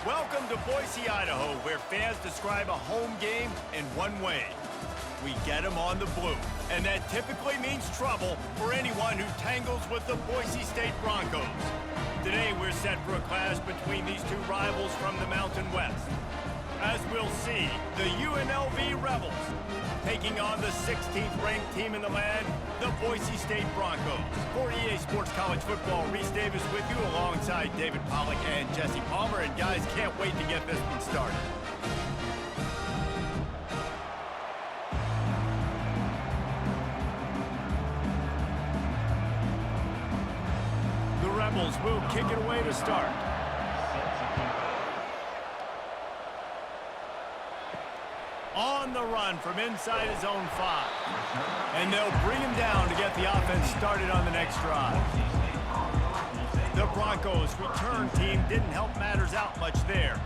Welcome to Boise, Idaho, where fans describe a home game in one way. We get them on the blue, and that typically means trouble for anyone who tangles with the Boise State Broncos. Today, we're set for a clash between these two rivals from the Mountain West. As we'll see, the UNLV Rebels taking on the 16th-ranked team in the land, the Boise State Broncos. For EA Sports College Football, Reese Davis with you alongside David Pollack and Jesse Palmer. And guys, can't wait to get this one started. The Rebels will kick it away to start. On the run from inside his own 5. And they'll bring him down to get the offense started on the next drive. The Broncos' return team didn't help matters out much there.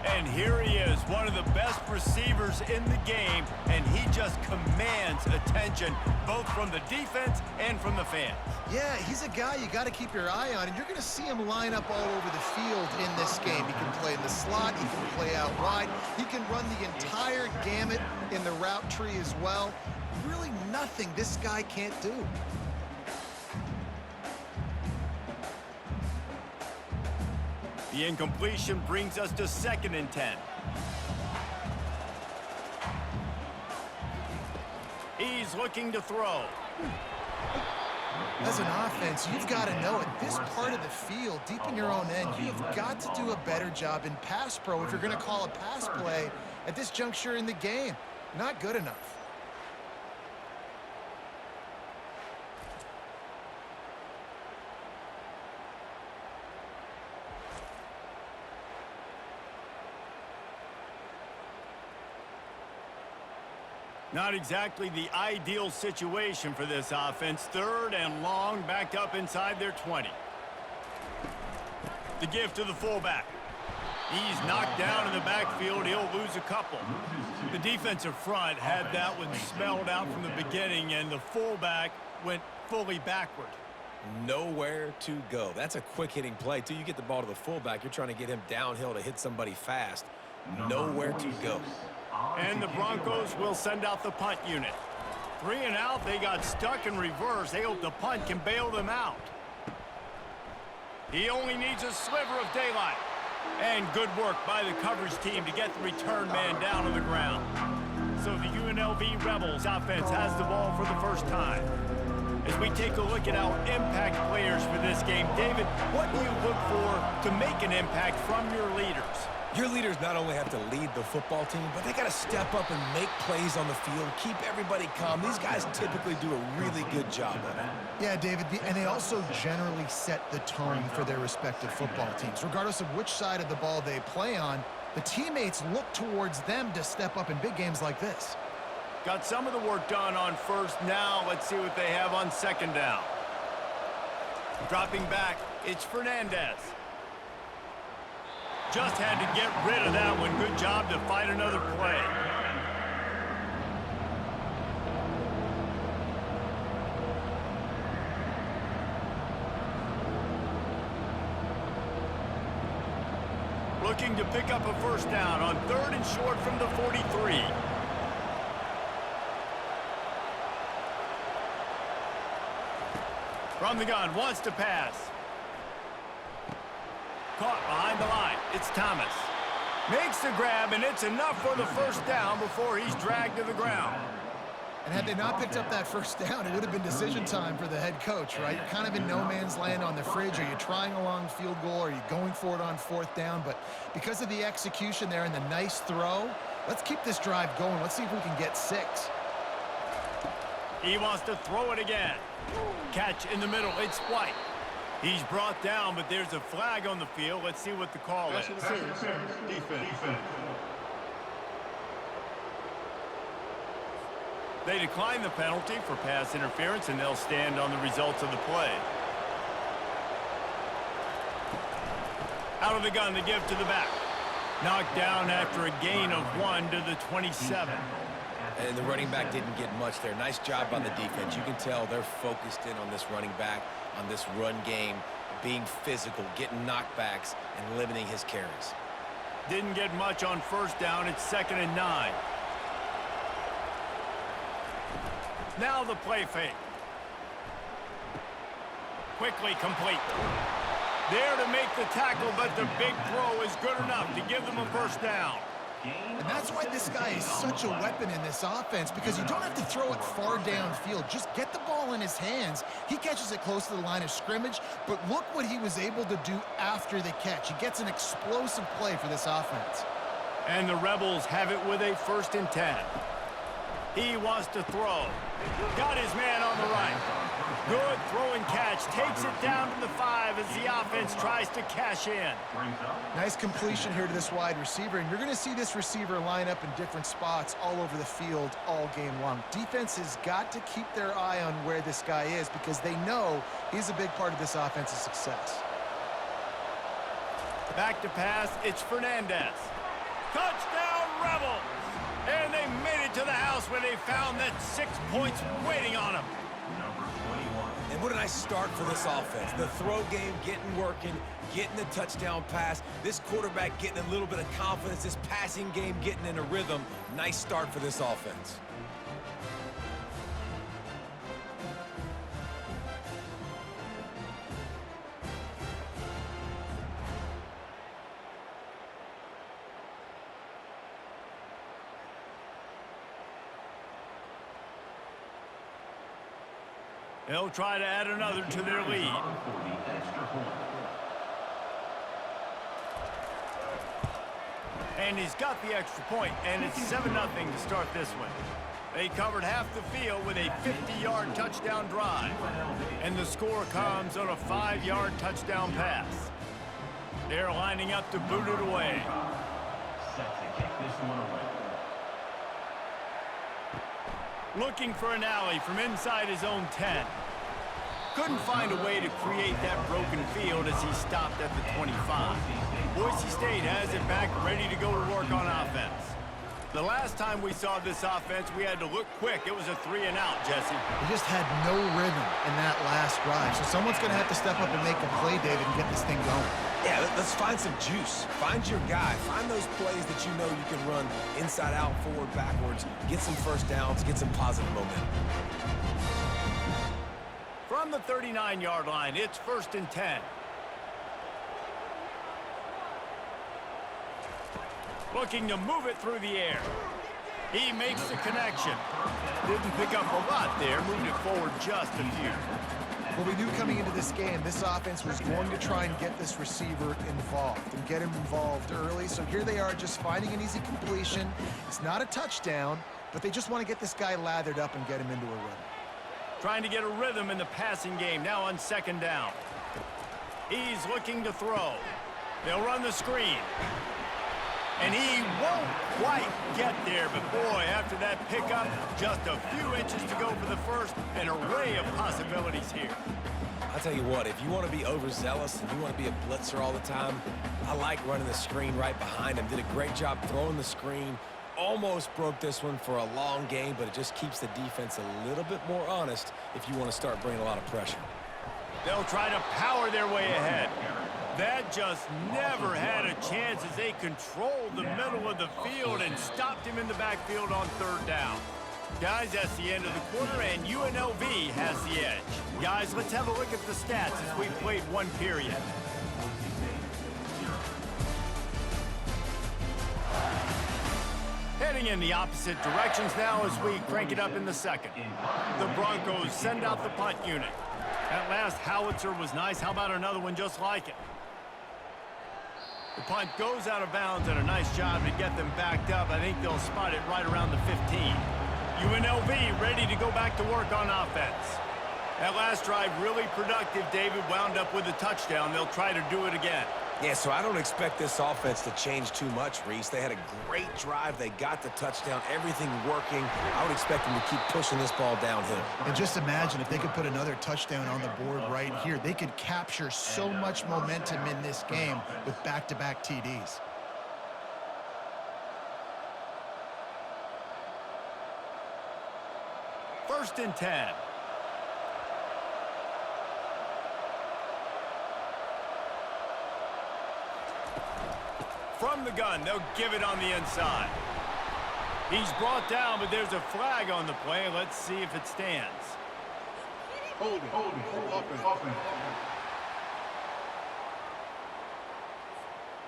And here he is, one of the best receivers in the game, and he just commands attention, both from the defense and from the fans. Yeah, he's a guy you got to keep your eye on, and you're going to see him line up all over the field in this game. He can play in the slot, he can play out wide, he can run the entire gamut in the route tree as well. Really nothing this guy can't do. The incompletion brings us to 2nd and 10. He's looking to throw. As an offense, you've got to know at this part of the field, deep in your own end, you've got to do a better job in pass pro if you're going to call a pass play at this juncture in the game. Not good enough. Not exactly the ideal situation for this offense. 3rd and long, backed up inside their 20. The give to the fullback. He's knocked down in the backfield. He'll lose a couple. The defensive front had that one smelled out from the beginning, and the fullback went fully backward. Nowhere to go. That's a quick-hitting play. Till you get the ball to the fullback, you're trying to get him downhill to hit somebody fast. Nowhere to go. And the Broncos will send out the punt unit. 3 and out, they got stuck in reverse. They hope the punt can bail them out. He only needs a sliver of daylight. And good work by the coverage team to get the return man down on the ground. So the UNLV Rebels offense has the ball for the first time. As we take a look at our impact players for this game, David, what do you look for to make an impact from your leaders? Your leaders not only have to lead the football team, but they got to step up and make plays on the field, keep everybody calm. These guys typically do a really good job of it. Yeah, David, and they also generally set the tone for their respective football teams. Regardless of which side of the ball they play on, the teammates look towards them to step up in big games like this. Got some of the work done on 1st. Now let's see what they have on 2nd down. Dropping back, it's Fernandez. Just had to get rid of that one. Good job to fight another play. Looking to pick up a 1st down on 3rd and short from the 43. From the gun, wants to pass. Caught behind the line. It's Thomas. Makes the grab, and it's enough for the 1st down before he's dragged to the ground. And had they not picked up that 1st down, it would have been decision time for the head coach, right? You're kind of in no man's land on the fridge. Are you trying a long field goal? Are you going for it on 4th down? But because of the execution there and the nice throw, let's keep this drive going. Let's see if we can get 6. He wants to throw it again. Catch in the middle. It's White. He's brought down, but there's a flag on the field. Let's see what the call is. Defense. They decline the penalty for pass interference, and they'll stand on the results of the play. Out of the gun, the give to the back. Knocked down after a gain of 1 to the 27. And the running back didn't get much there. Nice job on the defense. You can tell they're focused in on this running back, on this run game, being physical, getting knockbacks, and limiting his carries. Didn't get much on first down. It's 2nd and 9. Now the play fake. Quickly complete. There to make the tackle, but the big throw is good enough to give them a first down. And that's why this guy is such a weapon in this offense, because you don't have to throw it far downfield. Just get the ball in his hands. He catches it close to the line of scrimmage, but look what he was able to do after the catch. He gets an explosive play for this offense. And the Rebels have it with a 1st and 10. He wants to throw. Got his man on the right. Good throw and catch. Takes it down to the 5 as the offense tries to cash in. Nice completion here to this wide receiver, and you're going to see this receiver line up in different spots all over the field all game long. Defense has got to keep their eye on where this guy is because they know he's a big part of this offense's success. Back to pass. It's Fernandez. Touchdown, Rebels! And they made it to the house where they found that 6 points waiting on them. And what a nice start for this offense. The throw game getting working, getting the touchdown pass. This quarterback getting a little bit of confidence. This passing game getting in a rhythm. Nice start for this offense. They'll try to add another to their lead. And he's got the extra point, and it's 7-0 to start this one. They covered half the field with a 50-yard touchdown drive. And the score comes on a 5-yard touchdown pass. They're lining up to boot it away. Set to kick this one away. Looking for an alley from inside his own 10. Couldn't find a way to create that broken field as he stopped at the 25. Boise State has it back, ready to go to work on offense. The last time we saw this offense, we had to look quick. It was a 3-and-out, Jesse. They just had no rhythm in that last drive. So someone's going to have to step up and make a play, David, and get this thing going. Yeah, let's find some juice. Find your guy. Find those plays that you know you can run inside out, forward, backwards. Get some first downs. Get some positive momentum. From the 39-yard line, it's 1st and 10. Looking to move it through the air. He makes the connection. Didn't pick up a lot there, moved it forward just a few. Well, we knew coming into this game, this offense was going to try and get this receiver involved and get him involved early. So here they are just finding an easy completion. It's not a touchdown, but they just want to get this guy lathered up and get him into a rhythm. Trying to get a rhythm in the passing game, now on 2nd down. He's looking to throw. They'll run the screen. And he won't quite get there, but boy, after that pickup, just a few inches to go for the first, an array of possibilities here. I'll tell you what, if you want to be overzealous and you want to be a blitzer all the time, I like running the screen right behind him. Did a great job throwing the screen. Almost broke this one for a long game, but it just keeps the defense a little bit more honest if you want to start bringing a lot of pressure. They'll try to power their way ahead. That just never had a chance as they controlled the middle of the field and stopped him in the backfield on 3rd down. Guys, that's the end of the quarter, and UNLV has the edge. Guys, let's have a look at the stats as we've played one period. Heading in the opposite directions now as we crank it up in the second. The Broncos send out the punt unit. That last howitzer was nice. How about another one just like it? The punt goes out of bounds, and a nice job to get them backed up. I think they'll spot it right around the 15. UNLV ready to go back to work on offense. That last drive really productive. David wound up with a touchdown. They'll try to do it again. Yeah, so I don't expect this offense to change too much, Reese. They had a great drive. They got the touchdown, everything working. I would expect them to keep pushing this ball downhill. And just imagine if they could put another touchdown on the board right here. They could capture so much momentum in this game with back-to-back TDs. First and 10. From the gun, they'll give it on the inside. He's brought down, but there's a flag on the play. Let's see if it stands. Holding. Offense.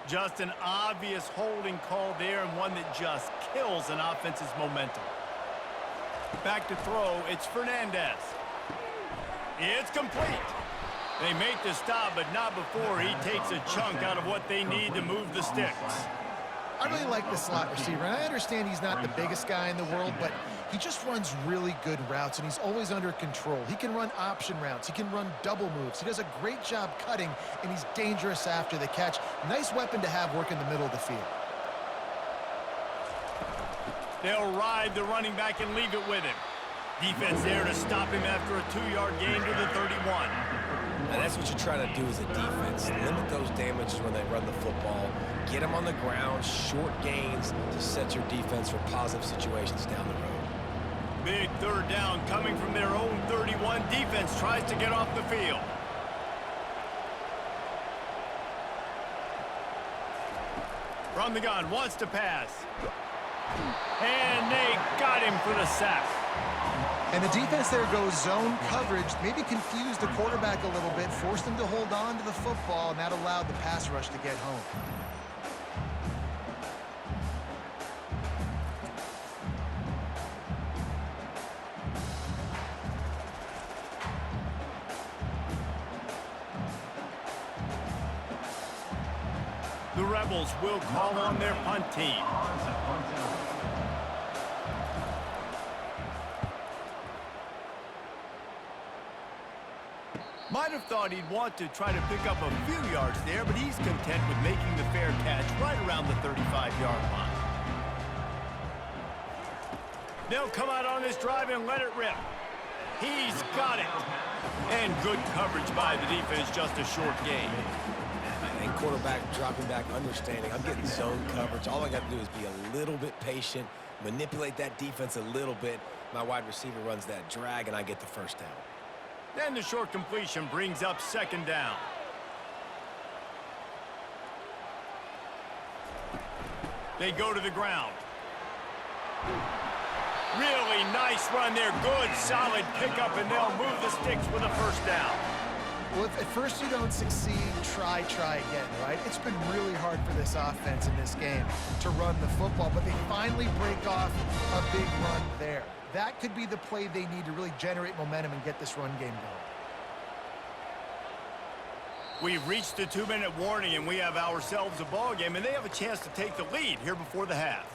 Just an obvious holding call there, and one that just kills an offense's momentum. Back to throw, it's Fernandez. It's complete. They make the stop, but not before he takes a chunk out of what they need to move the sticks. I really like the slot receiver, and I understand he's not the biggest guy in the world, but he just runs really good routes, and he's always under control. He can run option routes. He can run double moves. He does a great job cutting, and he's dangerous after the catch. Nice weapon to have work in the middle of the field. They'll ride the running back and leave it with him. Defense there to stop him after a 2-yard gain to the 31. And that's what you try to do as a defense. Limit those damages when they run the football. Get them on the ground, short gains to set your defense for positive situations down the road. Big third down coming from their own 31. Defense tries to get off the field. From the gun, wants to pass. And they got him for the sack. And the defense there goes zone coverage, maybe confused the quarterback a little bit, forced him to hold on to the football, and that allowed the pass rush to get home. The Rebels will call on their punt team. Might have thought he'd want to try to pick up a few yards there, but he's content with making the fair catch right around the 35-yard line. They'll come out on this drive and let it rip. He's got it. And good coverage by the defense, just a short gain. And quarterback dropping back, understanding I'm getting zone coverage. All I got to do is be a little bit patient, manipulate that defense a little bit. My wide receiver runs that drag, and I get the first down. Then the short completion brings up second down. They go to the ground. Really nice run there. Good, solid pickup, and they'll move the sticks with a first down. Well, if at first you don't succeed, try again, right? It's been really hard for this offense in this game to run the football, but they finally break off a big run there. That could be the play they need to really generate momentum and get this run game going. We've reached the 2-minute warning, and we have ourselves a ball game, and they have a chance to take the lead here before the half.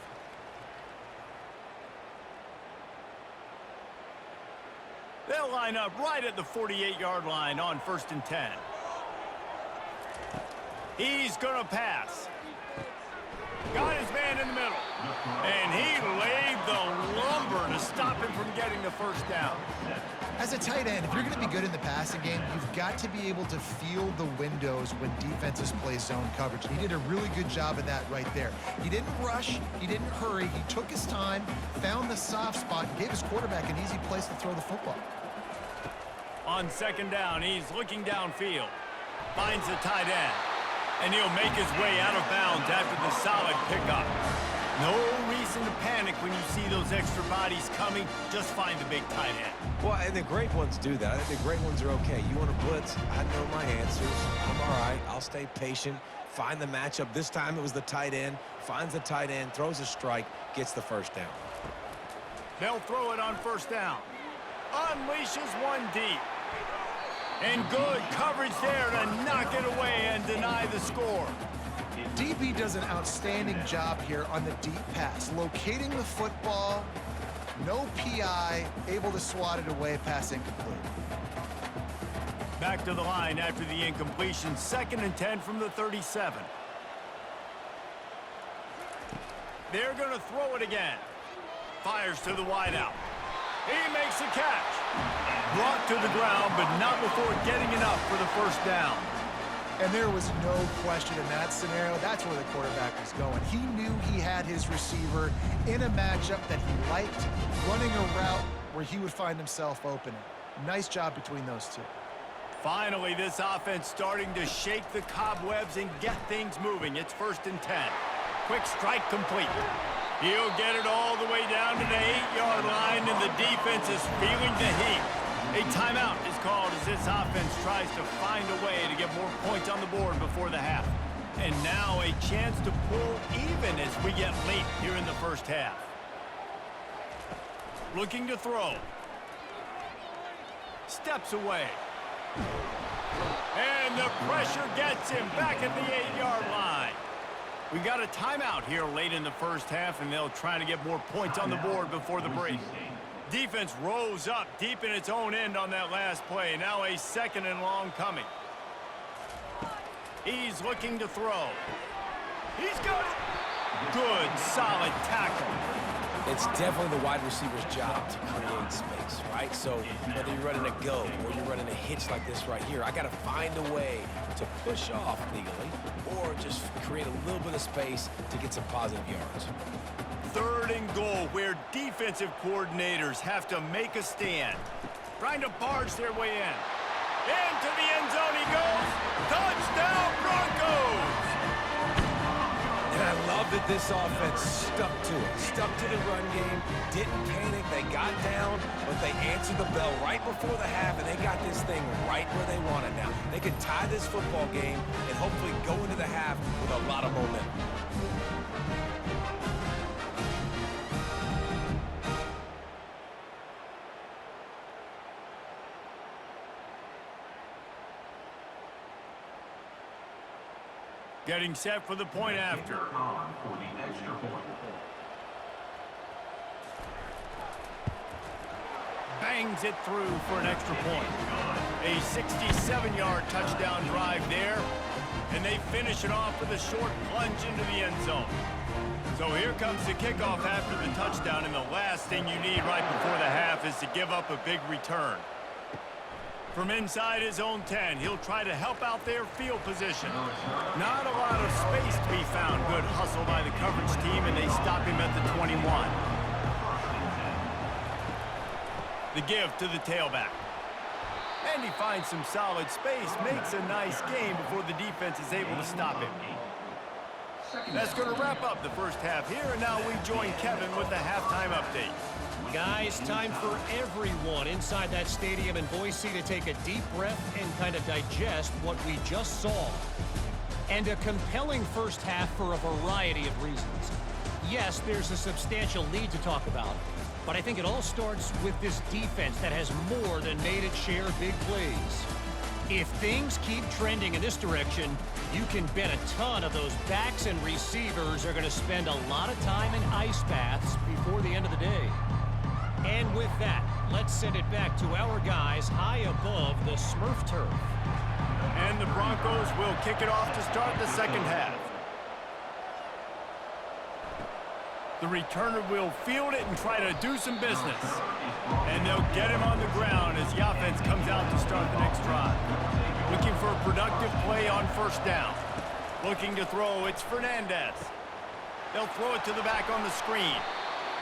They'll line up right at the 48-yard line on 1st and 10. He's going to pass. Got his man in the middle. And he laid the lumber to stop him from getting the first down. As a tight end, if you're going to be good in the passing game, you've got to be able to feel the windows when defenses play zone coverage. And he did a really good job of that right there. He didn't rush. He didn't hurry. He took his time, found the soft spot, and gave his quarterback an easy place to throw the football. On second down, he's looking downfield. Finds the tight end. And he'll make his way out of bounds after the solid pickup. No reason to panic when you see those extra bodies coming. Just find the big tight end. Well, and the great ones do that. I think the great ones are okay. You want to blitz, I know my answers. I'm all right. I'll stay patient. Find the matchup. This time it was the tight end. Finds the tight end, throws a strike, gets the first down. They'll throw it on first down. Unleashes one deep. And good coverage there to knock it away and deny the score. DB does an outstanding job here on the deep pass, locating the football, no PI, able to swat it away, pass incomplete. Back to the line after the incompletion, 2nd and 10 from the 37. They're going to throw it again. Fires to the wideout. He makes a catch. Brought to the ground, but not before getting enough for the first down. And there was no question in that scenario. That's where the quarterback was going. He knew he had his receiver in a matchup that he liked, running a route where he would find himself open. Nice job between those two. Finally, this offense starting to shake the cobwebs and get things moving. It's 1st and 10. Quick strike complete. He'll get it all the way down to the 8-yard line, and the defense is feeling the heat. A timeout is called as this offense tries to find a way to get more points on the board before the half. And now a chance to pull even as we get late here in the first half. Looking to throw. Steps away. And the pressure gets him back at the 8-yard line. We got a timeout here late in the first half, and they'll try to get more points on the board before the break. Defense rose up deep in its own end on that last play. Now a 2nd and long coming. He's looking to throw. He's got it. Good, solid tackle. It's definitely the wide receiver's job to create space, right? So whether you're running a go or you're running a hitch like this right here, I got to find a way to push off legally or just create a little bit of space to get some positive yards. 3rd and goal, where defensive coordinators have to make a stand. Trying to barge their way in. Into the end zone he goes. Touchdown, Broncos! And I love that this offense stuck to it. Stuck to the run game, didn't panic, they got down, but they answered the bell right before the half, and they got this thing right where they want it now. They can tie this football game and hopefully go into the half with a lot of momentum. Getting set for the point after. On for the extra point. Bangs it through for an extra point. A 67-yard touchdown drive there. And they finish it off with a short plunge into the end zone. So here comes the kickoff after the touchdown, and the last thing you need right before the half is to give up a big return. From inside his own 10, he'll try to help out their field position. Not a lot of space to be found. Good hustle by the coverage team, and they stop him at the 21. The give to the tailback. And he finds some solid space, makes a nice game before the defense is able to stop him. That's going to wrap up the first half here, and now we join Kevin with the halftime update. Guys, time for everyone inside that stadium in Boise to take a deep breath and kind of digest what we just saw. And a compelling first half for a variety of reasons. Yes, there's a substantial lead to talk about, but I think it all starts with this defense that has more than made its share of big plays. If things keep trending in this direction, you can bet a ton of those backs and receivers are going to spend a lot of time in ice baths before the end of the day. And with that, let's send it back to our guys high above the Smurf turf. And the Broncos will kick it off to start the second half. The returner will field it and try to do some business. And they'll get him on the ground as the offense comes out to start the next drive. Looking for a productive play on first down. Looking to throw, it's Fernandez. They'll throw it to the back on the screen.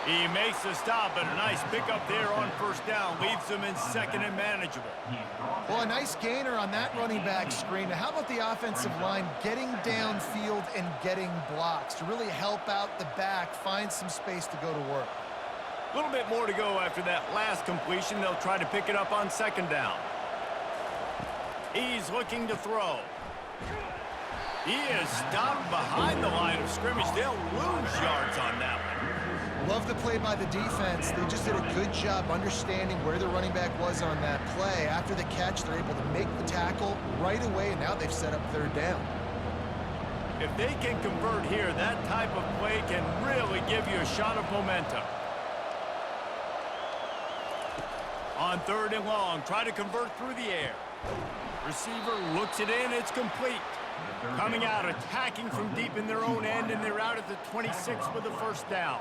He makes the stop, but a nice pickup there on first down. Leaves them in second and manageable. Well, a nice gainer on that running back screen. Now, how about the offensive line getting downfield and getting blocks to really help out the back, find some space to go to work? A little bit more to go after that last completion. They'll try to pick it up on second down. He's looking to throw. He is stopped behind the line of scrimmage. They'll lose yards on that one. Love the play by the defense. They just did a good job understanding where the running back was on that play. After the catch, they're able to make the tackle right away, and now they've set up third down. If they can convert here, that type of play can really give you a shot of momentum. On third and long, try to convert through the air. Receiver looks it in, it's complete. Coming out, attacking from deep in their own end, and they're out at the 26 with the first down.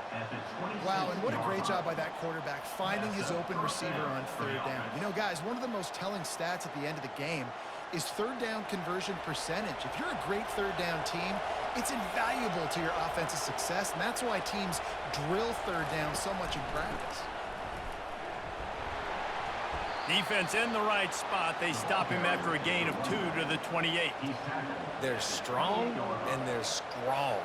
Wow, and what a great job by that quarterback, finding his open receiver on third down. You know, guys, one of the most telling stats at the end of the game is third down conversion percentage. If you're a great third down team, it's invaluable to your offensive success, and that's why teams drill third down so much in practice. Defense in the right spot. They stop him after a gain of 2 to the 28. They're strong and they're strong.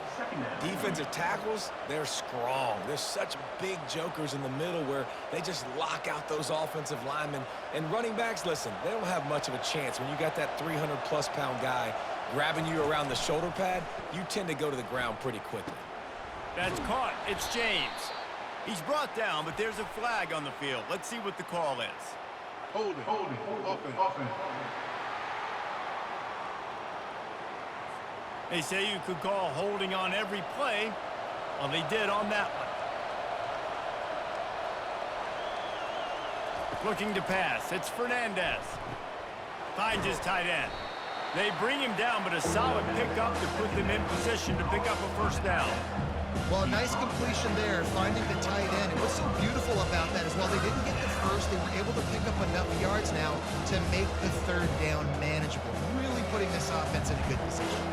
Defensive tackles, they're strong. There's such big jokers in the middle where they just lock out those offensive linemen. And running backs, listen, they don't have much of a chance. When you got that 300-plus pound guy grabbing you around the shoulder pad, you tend to go to the ground pretty quickly. That's caught. It's James. He's brought down, but there's a flag on the field. Let's see what the call is. Hold it. Offense. They say you could call holding on every play. Well, they did on that one. Looking to pass. It's Fernandez. Finds his tight end. They bring him down, but a solid pickup to put them in position to pick up a first down. Well, a nice completion there, finding the tight end. And what's so beautiful about that is while they didn't get the first, they were able to pick up enough yards now to make the third down manageable. Really putting this offense in a good position.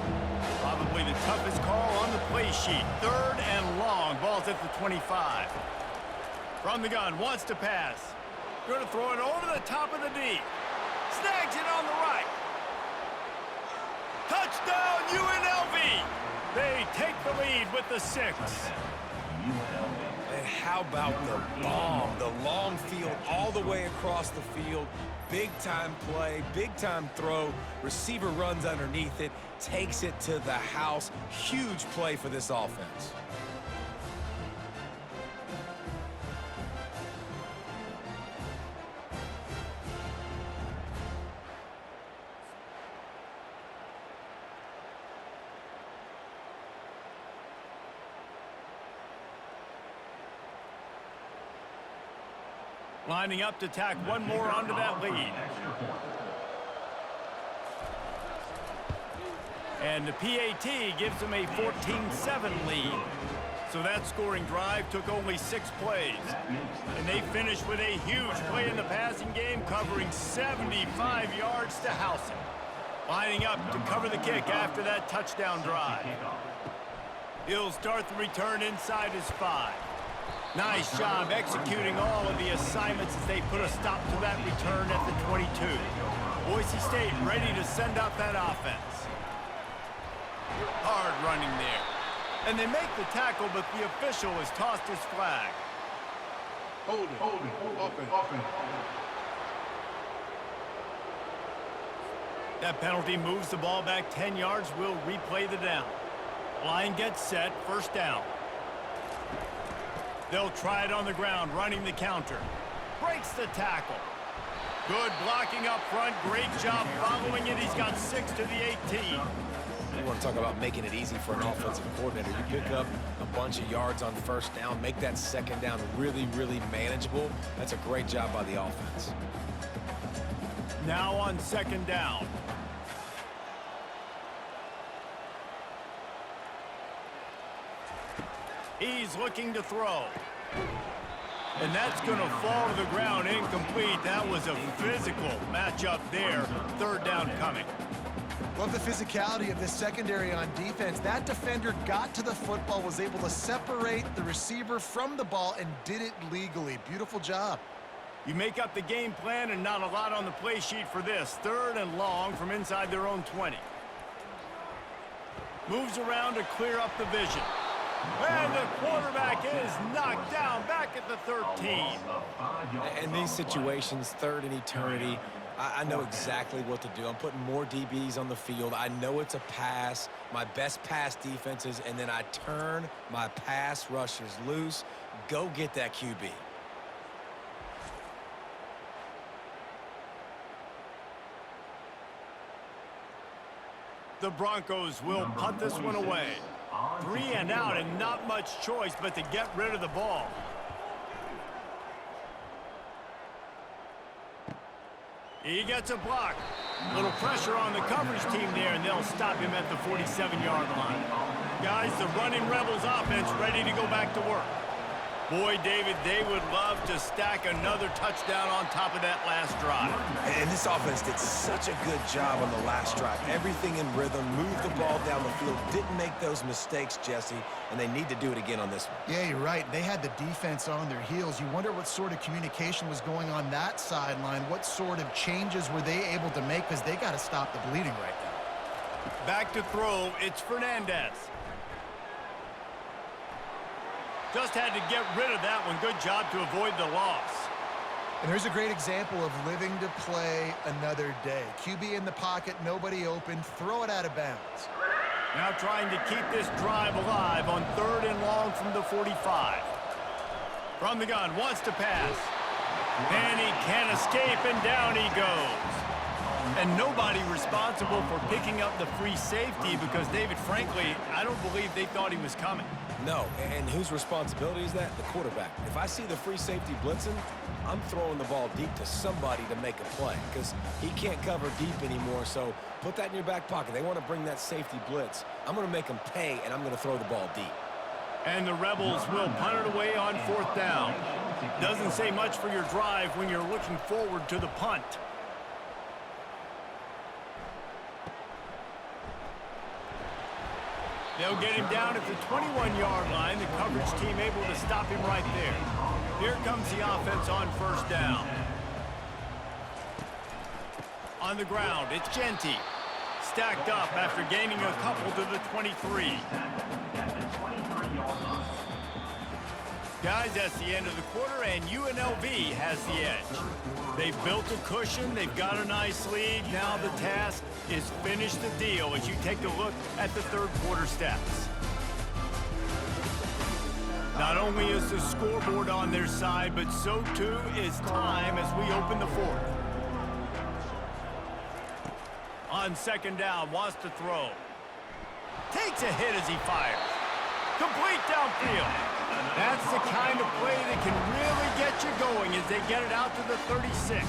Probably the toughest call on the play sheet. 3rd and long. Ball's at the 25. From the gun, wants to pass. Going to throw it over the top of the D. Snags it on the right. Touchdown, UNLV! They take the lead with the 6. And how about the bomb? The long field all the way across the field. Big-time play, big-time throw. Receiver runs underneath it, takes it to the house. Huge play for this offense. Lining up to tack one more onto that lead. And the PAT gives them a 14-7 lead. So that scoring drive took only 6 plays. And they finished with a huge play in the passing game, covering 75 yards to house it. Lining up to cover the kick after that touchdown drive. He'll start the return inside his 5. Nice job executing all of the assignments as they put a stop to that return at the 22. Boise State ready to send out that offense. Hard running there. And they make the tackle, but the official has tossed his flag. Hold it. Offense. That penalty moves the ball back 10 yards. We'll replay the down. Line gets set, first down. They'll try it on the ground, running the counter. Breaks the tackle. Good blocking up front. Great job following it. He's got 6 to the 18. You want to talk about making it easy for an offensive coordinator. You pick up a bunch of yards on first down, make that second down really, really manageable. That's a great job by the offense. Now on second down. He's looking to throw. And that's going to fall to the ground incomplete. That was a physical matchup there. Third down coming. Love the physicality of this secondary on defense. That defender got to the football, was able to separate the receiver from the ball, and did it legally. Beautiful job. You make up the game plan, and not a lot on the play sheet for this. 3rd and long from inside their own 20. Moves around to clear up the vision. And the quarterback is knocked down back at the 13. In these situations, 3rd and eternity, I know exactly what to do. I'm putting more DBs on the field. I know it's a pass, my best pass defenses, and then I turn my pass rushers loose. Go get that QB. The Broncos will punt this one away. 3 and out, and not much choice but to get rid of the ball. He gets a block. Little pressure on the coverage team there, and they'll stop him at the 47-yard line. Guys, the running Rebels offense ready to go back to work. Boy, David, they would love to stack another touchdown on top of that last drive. And this offense did such a good job on the last drive. Everything in rhythm, moved the ball down the field, didn't make those mistakes, Jesse, and they need to do it again on this one. Yeah, you're right. They had the defense on their heels. You wonder what sort of communication was going on that sideline. What sort of changes were they able to make, because they got to stop the bleeding right now. Back to throw, it's Fernandez. Just had to get rid of that one. Good job to avoid the loss. And there's a great example of living to play another day. QB in the pocket, nobody open, throw it out of bounds. Now trying to keep this drive alive on 3rd and long from the 45. From the gun, wants to pass. And he can't escape, and down he goes. And nobody responsible for picking up the free safety because, David, frankly, I don't believe they thought he was coming. No, and whose responsibility is that? The quarterback. If I see the free safety blitzing, I'm throwing the ball deep to somebody to make a play because he can't cover deep anymore, so put that in your back pocket. They want to bring that safety blitz. I'm going to make them pay, and I'm going to throw the ball deep. And the Rebels will punt it away on 4th down. Doesn't say much for your drive when you're looking forward to the punt. They'll get him down at the 21-yard line. The coverage team able to stop him right there. Here comes the offense on 1st down. On the ground, it's Genty. Stacked up after gaining a couple to the 23. Guys, that's the end of the quarter, and UNLV has the edge. They've built a cushion. They've got a nice lead. Now the task is finish the deal as you take a look at the 3rd quarter stats. Not only is the scoreboard on their side, but so too is time as we open the 4th. On 2nd down, wants to throw. Takes a hit as he fires. Complete downfield. That's the kind of play that can really get you going as they get it out to the 36.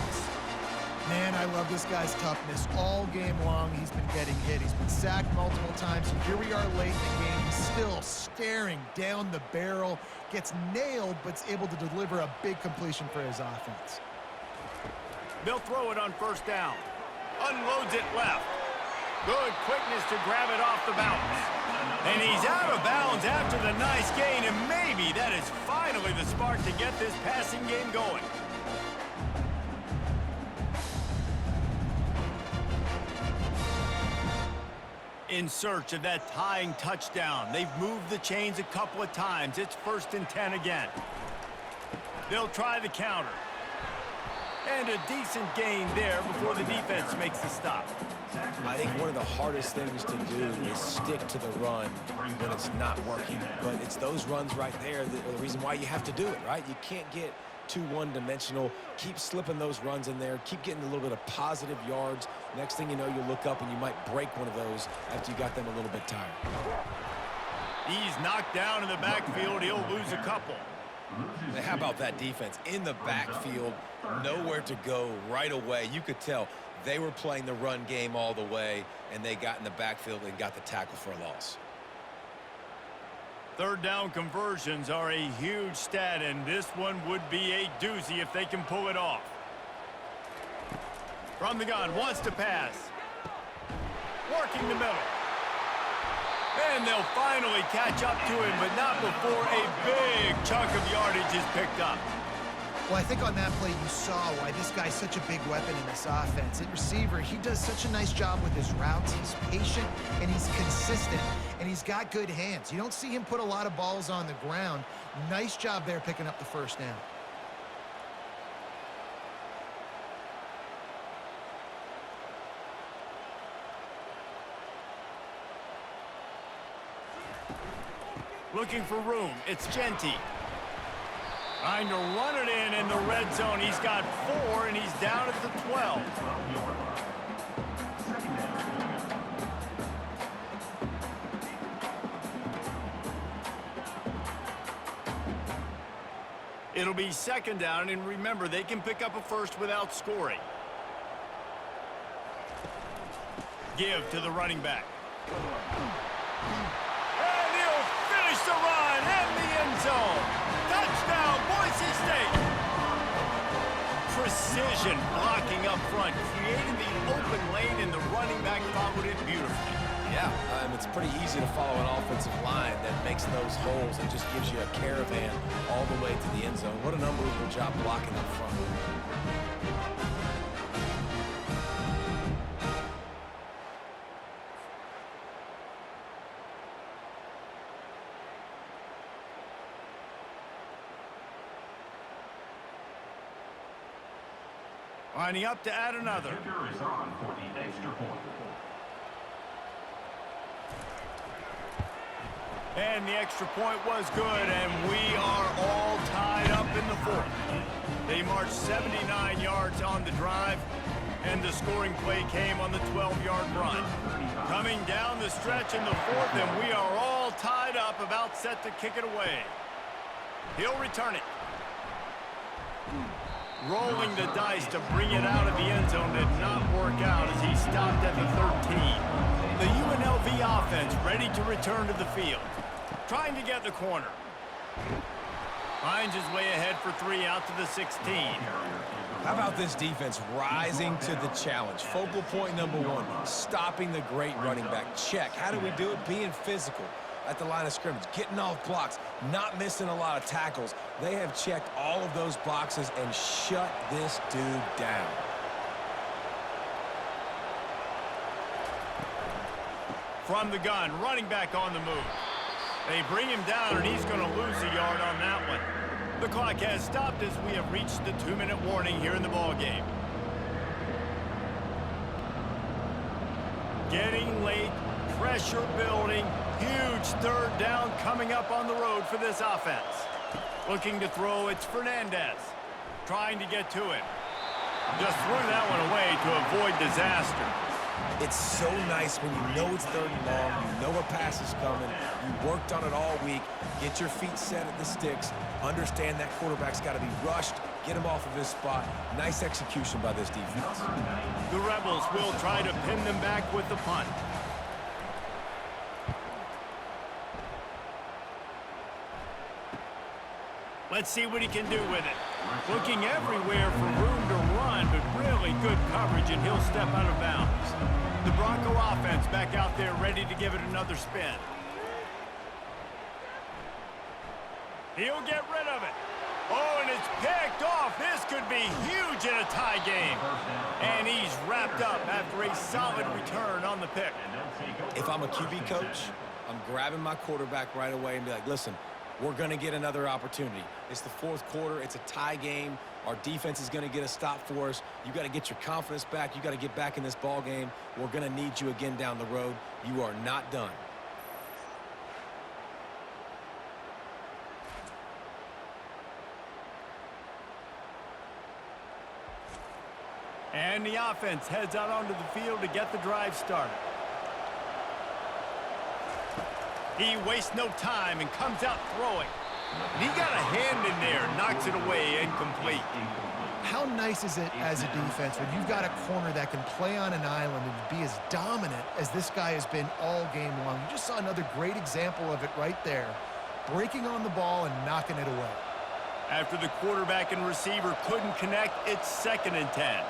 Man, I love this guy's toughness. All game long, he's been getting hit. He's been sacked multiple times, and here we are late in the game. He's still staring down the barrel, gets nailed, but is able to deliver a big completion for his offense. They'll throw it on 1st down. Unloads it left. Good quickness to grab it off the bounce. And he's out of bounds after the nice gain, and maybe that is finally the spark to get this passing game going. In search of that tying touchdown. They've moved the chains a couple of times. It's 1st and 10 again. They'll try the counter. And a decent gain there before the defense makes the stop. I think one of the hardest things to do is stick to the run when it's not working. But it's those runs right there that are the reason why you have to do it, right? You can't get too one-dimensional. Keep slipping those runs in there. Keep getting a little bit of positive yards. Next thing you know, you look up and you might break one of those after you got them a little bit tired. He's knocked down in the backfield. He'll lose a couple. How about that defense in the backfield, nowhere to go right away. You could tell they were playing the run game all the way, and they got in the backfield and got the tackle for a loss. 3rd down conversions are a huge stat, and this one would be a doozy if they can pull it off. From the gun, wants to pass. Working the middle. And they'll finally catch up to him, but not before a big chunk of yardage is picked up. Well, I think on that play you saw why this guy's such a big weapon in this offense. At receiver, he does such a nice job with his routes. He's patient, and he's consistent, and he's got good hands. You don't see him put a lot of balls on the ground. Nice job there picking up the 1st down. Looking for room. It's Genty. Trying to run it in the red zone. He's got 4, and he's down at the 12. It'll be 2nd down, and remember, they can pick up a 1st without scoring. Give to the running back. And he'll finish the run in the end zone. Touchdown! precision blocking up front, creating the open lane, and the running back followed it beautifully. Yeah, it's pretty easy to follow an offensive line that makes those holes and just gives you a caravan all the way to the end zone. What an unbelievable job blocking up front. Lining up to add another. Kicker is on for the extra point. And the extra point was good, and we are all tied up in the fourth. They marched 79 yards on the drive, and the scoring play came on the 12-yard run. Coming down the stretch in the fourth, and we are all tied up, about set to kick it away. He'll return it. Rolling the dice to bring it out of the end zone did not work out as he stopped at the 13. The UNLV offense ready to return to the field. Trying to get the corner. Finds his way ahead for 3 out to the 16. How about this defense rising to the challenge? Focal point number 1, stopping the great running back. Check. How do we do it? Being physical at the line of scrimmage, getting off blocks, not missing a lot of tackles. They have checked all of those boxes and shut this dude down. From the gun, running back on the move. They bring him down, and he's going to lose a yard on that one. The clock has stopped as we have reached the 2-minute warning here in the ballgame. Getting late, pressure building, huge third down coming up on the road for this offense. Looking to throw, it's Fernandez. Trying to get to him. Just threw that one away to avoid disaster. It's so nice when you know it's 3rd and long, you know a pass is coming, you worked on it all week, get your feet set at the sticks, understand that quarterback's got to be rushed, get him off of his spot. Nice execution by this defense. The Rebels will try to pin them back with the punt. Let's see what he can do with it. Looking everywhere for room to run, but really good coverage, and he'll step out of bounds. The Bronco offense back out there ready to give it another spin. He'll get rid of it. Oh, and it's picked off. This could be huge in a tie game. And he's wrapped up after a solid return on the pick. If I'm a QB coach, I'm grabbing my quarterback right away and be like, listen, we're going to get another opportunity. It's the 4th quarter. It's a tie game. Our defense is going to get a stop for us. You got to get your confidence back. You got to get back in this ball game. We're going to need you again down the road. You are not done. And the offense heads out onto the field to get the drive started. He wastes no time and comes out throwing. And he got a hand in there, knocks it away, incomplete. How nice is it as a defense when you've got a corner that can play on an island and be as dominant as this guy has been all game long? You just saw another great example of it right there. Breaking on the ball and knocking it away. After the quarterback and receiver couldn't connect, it's 2nd and 10.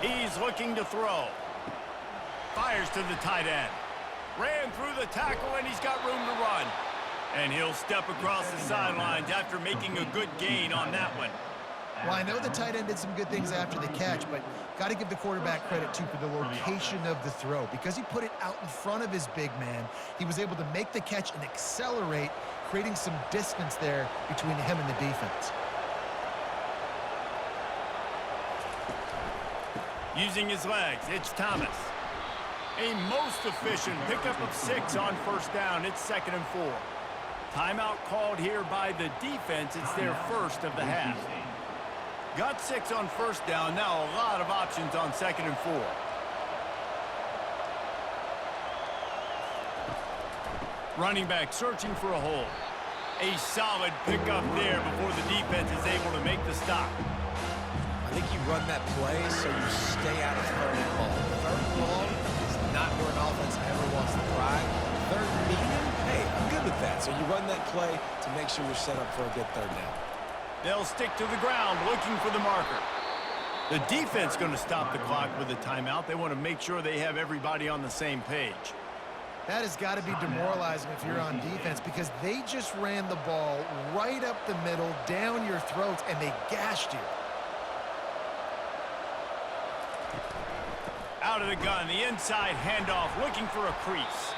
He's looking to throw. Fires to the tight end. Ran through the tackle, and he's got room to run. And he'll step across the sidelines after making a good gain on that one. Well, I know the tight end did some good things after the catch, but got to give the quarterback credit, too, for the location of the throw. Because he put it out in front of his big man, he was able to make the catch and accelerate, creating some distance there between him and the defense. Using his legs, it's Thomas. A most efficient pickup of 6 on 1st down. It's 2nd and 4. Timeout called here by the defense. It's their 1st of the half. Got 6 on 1st down. Now a lot of options on 2nd and 4. Running back searching for a hole. A solid pickup there before the defense is able to make the stop. I think you run that play so you stay out of 3rd and long. 3rd and long is not where an offense ever wants to thrive. 3rd and medium, hey, I'm good with that. So you run that play to make sure you're set up for a good 3rd down. They'll stick to the ground looking for the marker. The defense going to stop the clock with a timeout. They want to make sure they have everybody on the same page. That has got to be demoralizing if you're on defense because they just ran the ball right up the middle, down your throats, and they gashed you. Out of the gun, the inside handoff, looking for a crease.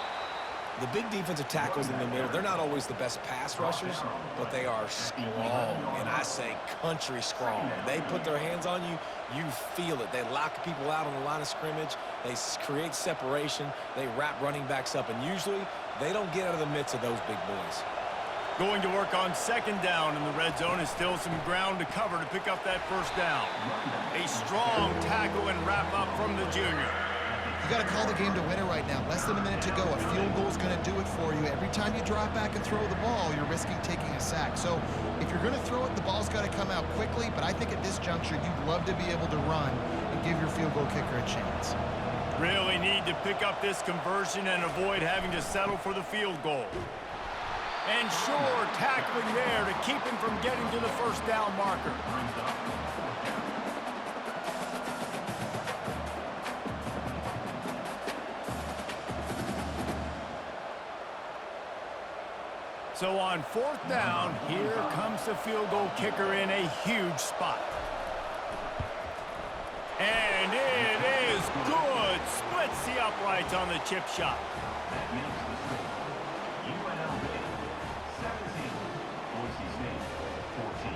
The big defensive tackles in the middle, they're not always the best pass rushers, but they are strong, and I say country strong. They put their hands on you, you feel it. They lock people out on the line of scrimmage. They create separation. They wrap running backs up, and usually they don't get out of the midst of those big boys. Going to work on second down in the red zone, is still some ground to cover to pick up that first down. A strong tackle and wrap up from the junior. You got to call the game to win it right now. Less than a minute to go. A field goal is going to do it for you. Every time you drop back and throw the ball, you're risking taking a sack. So if you're going to throw it, the ball's got to come out quickly. But I think at this juncture, you'd love to be able to run and give your field goal kicker a chance. Really need to pick up this conversion and avoid having to settle for the field goal. And sure, tackling there to keep him from getting to the first down marker. So on fourth down, here comes the field goal kicker in a huge spot. And it is good. Splits the uprights on the chip shot. That makes the score UNLV 17, Boise State 14.